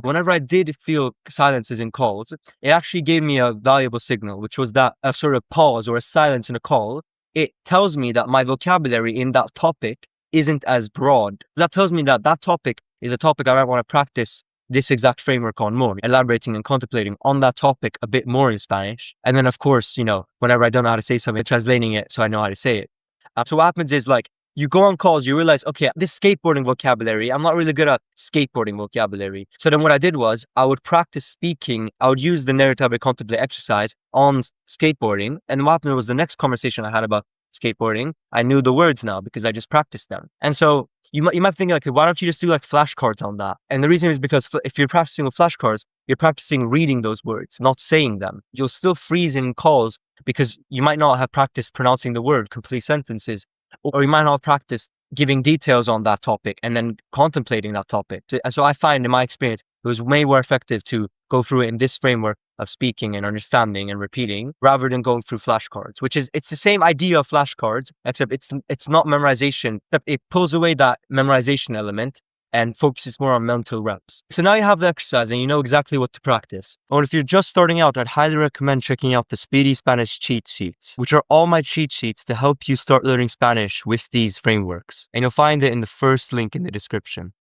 Whenever I did feel silences in calls, it actually gave me a valuable signal, which was that a sort of pause or a silence in a call, it tells me that my vocabulary in that topic isn't as broad. That tells me that that topic is a topic I might want to practice this exact framework on more, elaborating and contemplating on that topic a bit more in Spanish. And then, of course, whenever I don't know how to say something, translating it so I know how to say it. So what happens is, like, you go on calls, you realize, okay, this skateboarding vocabulary, I'm not really good at skateboarding vocabulary. So then what I did was I would practice speaking. I would use the narrative and contemplate exercise on skateboarding. And what happened was the next conversation I had about skateboarding, I knew the words now because I just practiced them. And so you might think, like, why don't you just do like flashcards on that? And the reason is because if you're practicing with flashcards, you're practicing reading those words, not saying them. You'll still freeze in calls because you might not have practiced pronouncing the word, complete sentences, or you might not have practiced giving details on that topic and then contemplating that topic. And so I find, in my experience, it was way more effective to go through it in this framework of speaking and understanding and repeating rather than going through flashcards, it's the same idea of flashcards, except it's not memorization. It pulls away that memorization element and focuses more on mental reps. So now you have the exercise and you know exactly what to practice. Or if you're just starting out, I'd highly recommend checking out the Speedy Spanish cheat sheets, which are all my cheat sheets to help you start learning Spanish with these frameworks. And you'll find it in the first link in the description.